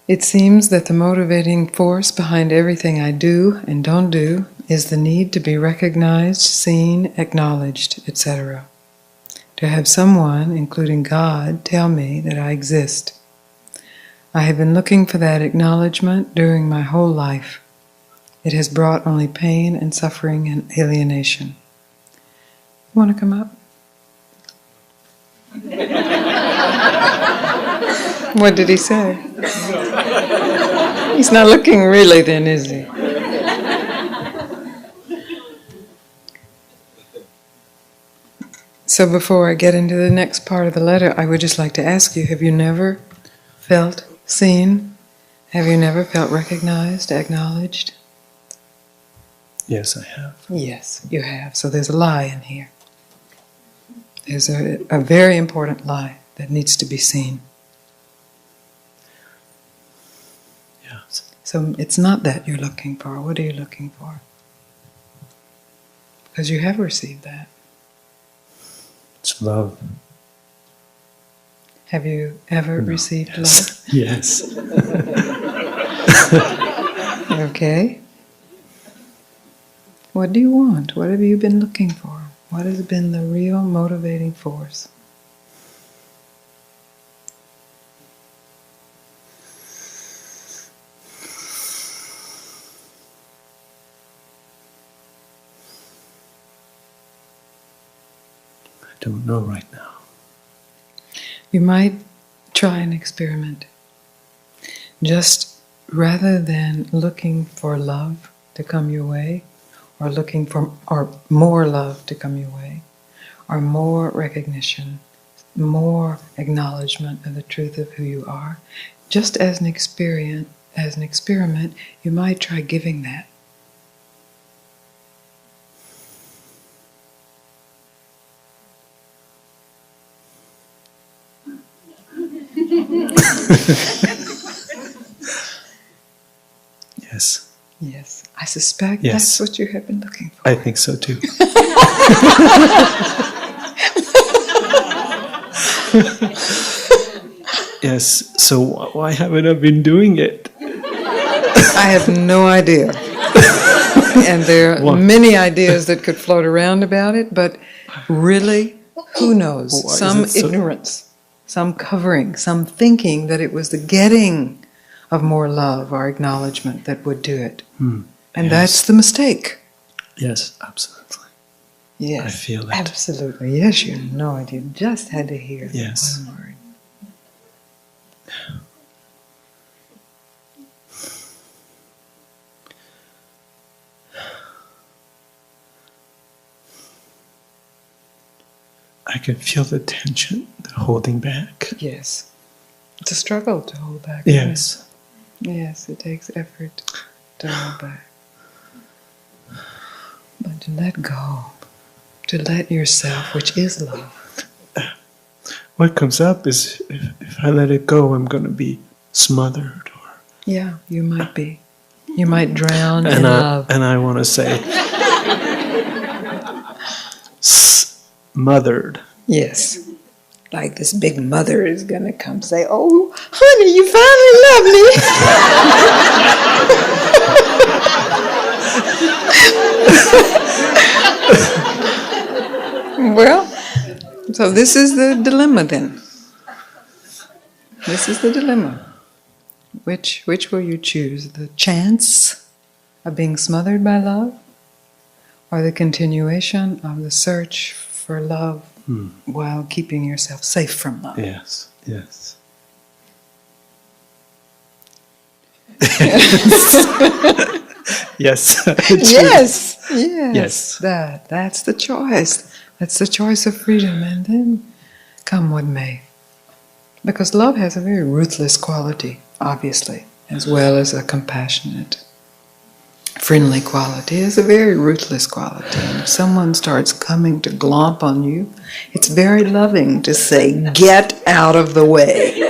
It seems that the motivating force behind everything I do and don't do is the need to be recognized, seen, acknowledged, etc. To have someone, including God, tell me that I exist. I have been looking for that acknowledgement during my whole life. It has brought only pain and suffering and alienation. You want to come up? What did he say? He's not looking really then, is he? So before I get into the next part of the letter, I would just like to ask you, have you never felt seen? Have you never felt recognized, acknowledged? Yes, I have. Yes, you have. So there's a lie in here. There's a very important lie that needs to be seen. Yes. So it's not that you're looking for. What are you looking for? Because you have received that. It's love. Have you ever received love? Yes. Okay. What do you want? What have you been looking for? What has been the real motivating force? I don't know right now. You might try an experiment. Just rather than looking for love to come your way, or looking for or more love to come your way, or more recognition, more acknowledgement of the truth of who you are, just as an experiment, you might try giving that. Yes. Yes, I suspect Yes. that's what you have been looking for. I think so too. Yes. So why haven't I been doing it? I have no idea. And there are What? many ideas that could float around about it, but really, who knows? Why is Some it so- ignorance, some covering, some thinking that it was the getting of more love or acknowledgement that would do it. And Yes. that's the mistake. Yes, absolutely. Yes. I feel it. Absolutely. Yes, you know it. You just had to hear Yes. one word. I can feel the tension, the holding back. Yes. It's a struggle to hold back. isn't it? Yes. Yes, it takes effort to hold back. But to let go, to let yourself, which is love. What comes up is if I let it go, I'm going to be smothered, or Yeah, you might be. You might drown in love. and I want to say smothered. Yes. Like this big mother is going to come say, "Oh, honey, you finally love me." Well, so this is the dilemma then. This is the dilemma. Which will you choose? The chance of being smothered by love, or the continuation of the search for love while keeping yourself safe from love? Yes, yes. Yes. Yes, yes. Yes. That's the choice. That's the choice of freedom, and then come what may. Because love has a very ruthless quality, obviously, as well as a compassionate, friendly quality. It has a very ruthless quality. And if someone starts coming to glomp on you, it's very loving to say, "Get out of the way."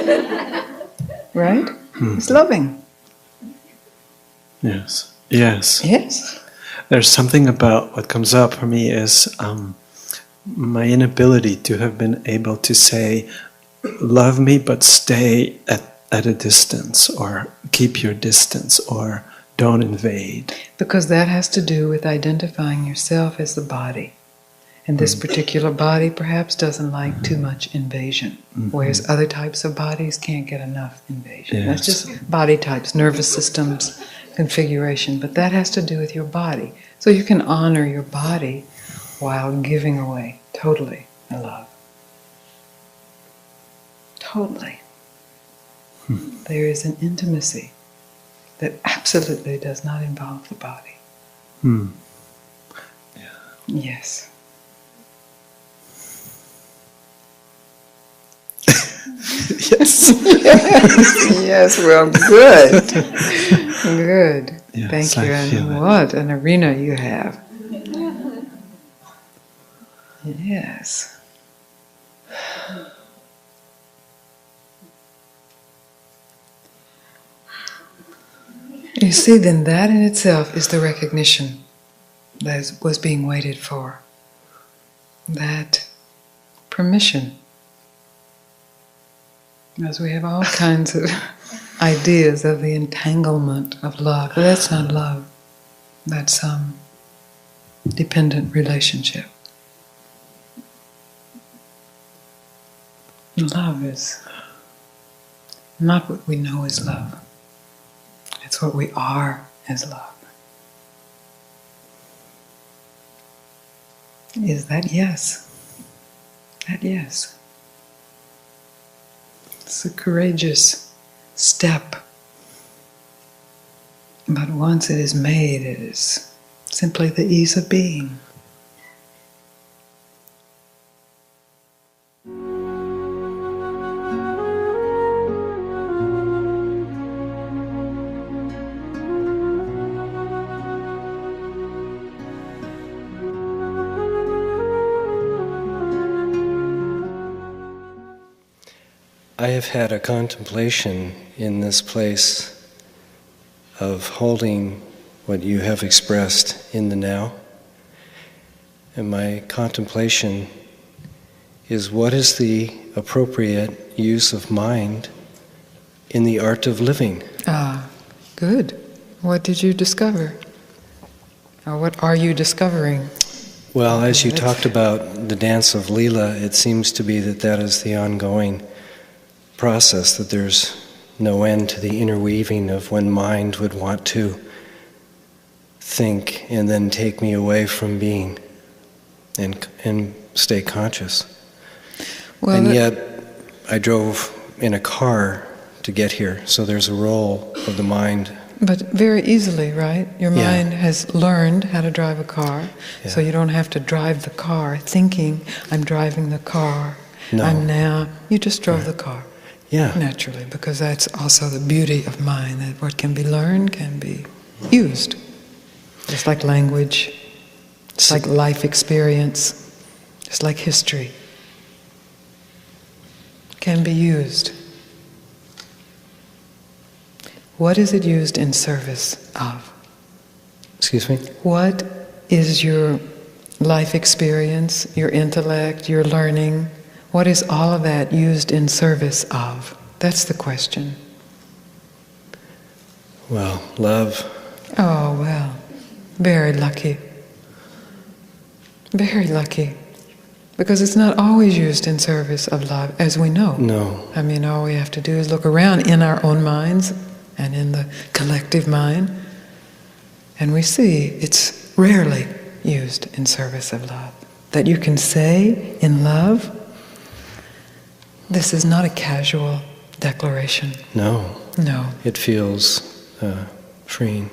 Right? It's loving. Yes. Yes. Yes. There's something about what comes up for me is my inability to have been able to say, love me, but stay at a distance, or keep your distance, or don't invade. Because that has to do with identifying yourself as the body. And this particular body perhaps doesn't like too much invasion, whereas other types of bodies can't get enough invasion. Yes. That's just body types, nervous systems, configuration, but that has to do with your body. So you can honor your body while giving away totally the love. Totally. There is an intimacy that absolutely does not involve the body. Yes. Yes. Yes, well, good. Good. Yes, Thank I you. feel And it. what an arena you have. Yes. You see, then that in itself is the recognition that was being waited for. That permission. Because we have all kinds of ideas of the entanglement of love. But that's not love. That's dependent relationship. Love is not what we know as love. It's what we are as love. Is that yes? That yes. It's a courageous step. But once it is made, it is simply the ease of being. I have had a contemplation in this place of holding what you have expressed in the now. And my contemplation is, what is the appropriate use of mind in the art of living? Ah, good. What did you discover? Or what are you discovering? Well, as you talked about the dance of Leela, it seems to be that that is the ongoing process, that there's no end to the interweaving of when mind would want to think and then take me away from being and stay conscious. Well, and yet I drove in a car to get here, so there's a role of the mind. But very easily, right? Your mind has learned how to drive a car, so you don't have to drive the car thinking, I'm driving the car, you just drove the car. Yeah. Naturally, because that's also the beauty of mind, that what can be learned can be used. Just like language, just like life experience, just like history, can be used. What is it used in service of? Excuse me? What is your life experience, your intellect, your learning? What is all of that used in service of? That's the question. Well, love. Oh, well, very lucky. Very lucky. Because it's not always used in service of love, as we know. No. I mean, all we have to do is look around in our own minds and in the collective mind, and we see it's rarely used in service of love. That you can say in love, this is not a casual declaration. No. No. It feels freeing.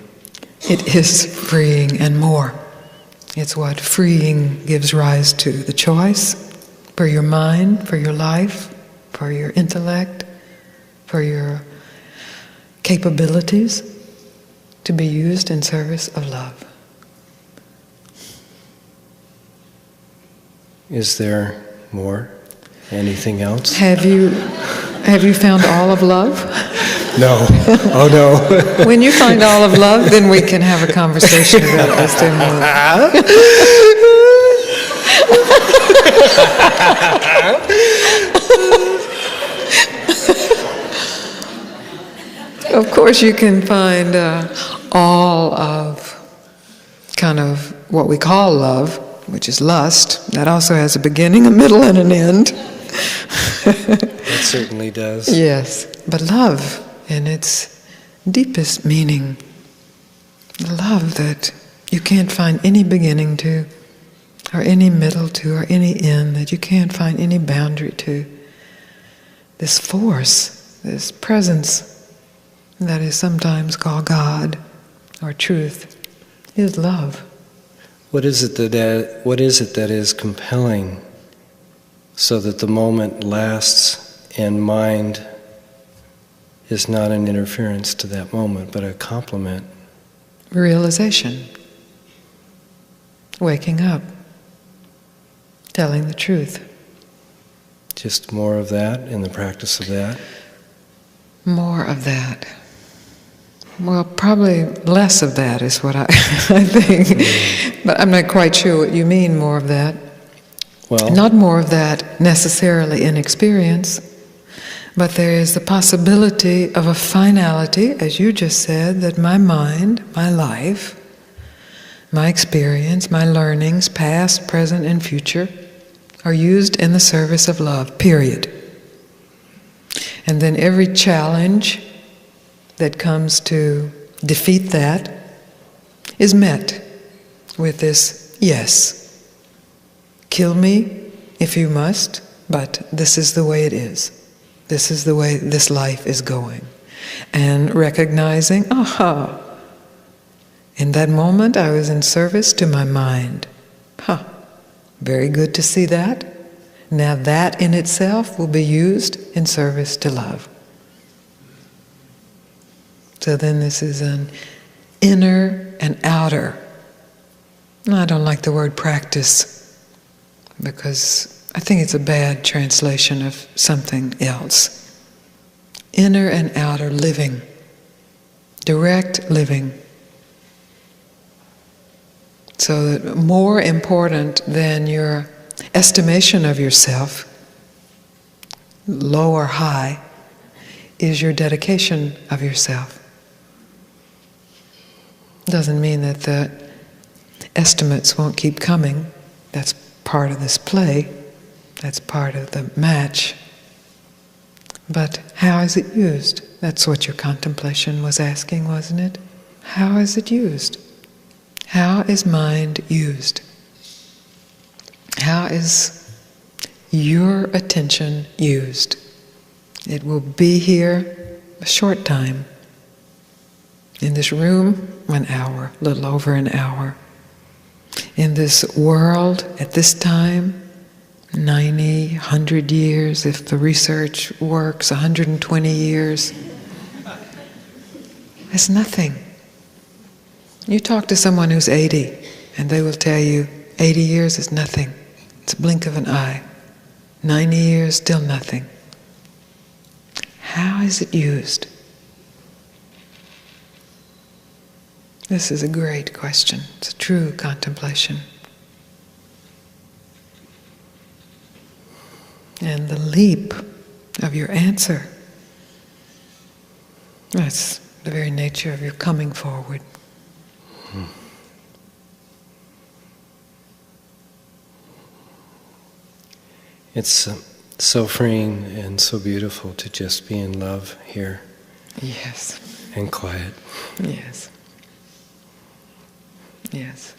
It is freeing and more. It's what freeing gives rise to, the choice for your mind, for your life, for your intellect, for your capabilities to be used in service of love. Is there more? Anything else? Have you found all of love? No. Oh no. When you find all of love, then we can have a conversation about this. Of course, you can find all of kind of what we call love, which is lust. That also has a beginning, a middle, and an end. It certainly does. Yes, but love in its deepest meaning, love that you can't find any beginning to, or any middle to, or any end, that you can't find any boundary to. This force, this presence that is sometimes called God or truth, is love. What is it that is compelling so that the moment lasts and mind is not an interference to that moment, but a complement? Realization. Waking up. Telling the truth. Just more of that in the practice of that? More of that. Well, probably less of that is what I think. But I'm not quite sure what you mean, more of that. Well, not more of that necessarily in experience, but there is the possibility of a finality, as you just said, that my mind, my life, my experience, my learnings, past, present, and future, are used in the service of love, period. And then every challenge that comes to defeat that is met with this, yes, kill me if you must, but this is the way it is. This is the way this life is going. And recognizing, aha, in that moment I was in service to my mind. Very good to see that. Now that in itself will be used in service to love. So then this is an inner and outer. I don't like the word practice because I think it's a bad translation of something else. Inner and outer living, direct living. So that more important than your estimation of yourself, low or high, is your dedication of yourself. Doesn't mean that the estimates won't keep coming. That's part of this play. That's part of the match. But how is it used? That's what your contemplation was asking, wasn't it? How is it used? How is mind used? How is your attention used? It will be here a short time. In this room, 1 hour, a little over an hour. In this world, at this time, 90, 100 years, if the research works, 120 years. It's nothing. You talk to someone who's 80, and they will tell you 80 years is nothing. It's a blink of an eye. 90 years, still nothing. How is it used? This is a great question. It's a true contemplation. And the leap of your answer, that's the very nature of your coming forward. It's so freeing and so beautiful to just be in love here. Yes. And quiet. Yes. Yes.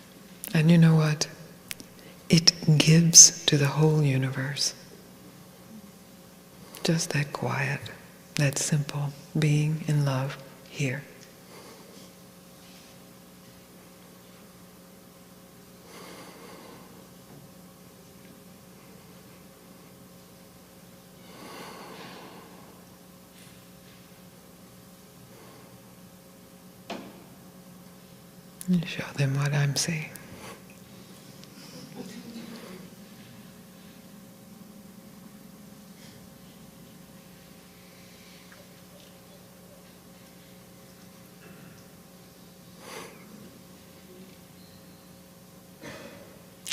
And you know what? It gives to the whole universe. Just that quiet, that simple being in love here. And show them what I'm seeing.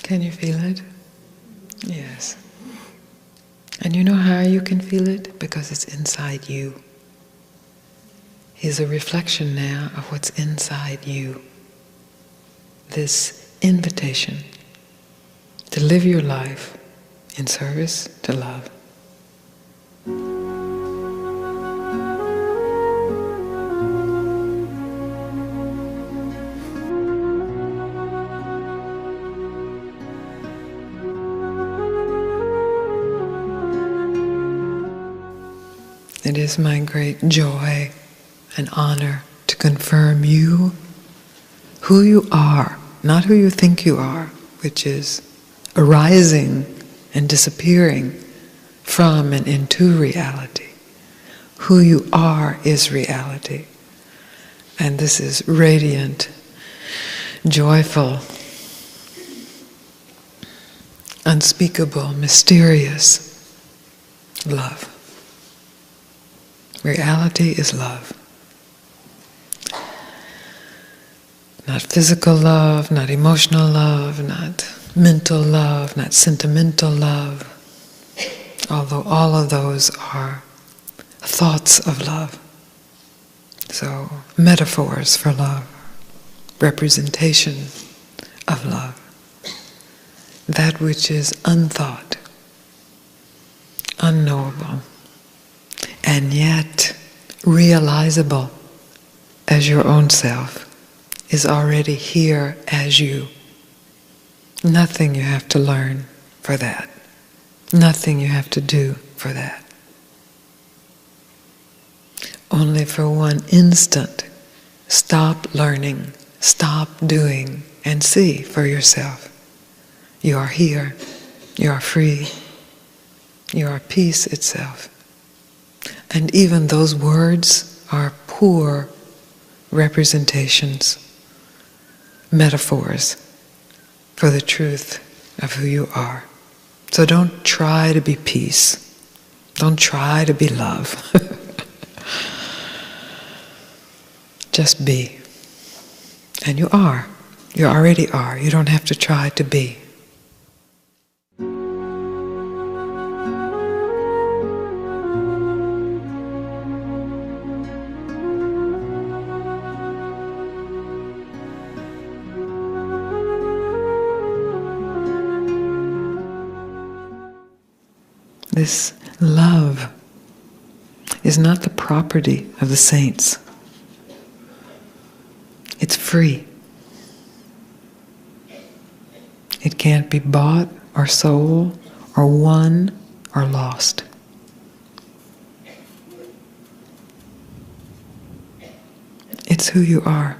Can you feel it? Yes. And you know how you can feel it? Because it's inside you. He's a reflection now of what's inside you. This invitation to live your life in service to love. It is my great joy and honor to confirm you, who you are, not who you think you are, which is arising and disappearing from and into reality. Who you are is reality. And this is radiant, joyful, unspeakable, mysterious love. Reality is love. Not physical love, not emotional love, not mental love, not sentimental love, although all of those are thoughts of love. So, metaphors for love, representation of love. That which is unthought, unknowable, and yet realizable as your own self, is already here as you. Nothing you have to learn for that. Nothing you have to do for that. Only for one instant, stop learning, stop doing, and see for yourself. You are here, you are free, you are peace itself. And even those words are poor representations, metaphors for the truth of who you are. So don't try to be peace. Don't try to be love. Just be. And you are. You already are. You don't have to try to be. This love is not the property of the saints. It's free. It can't be bought or sold or won or lost. It's who you are.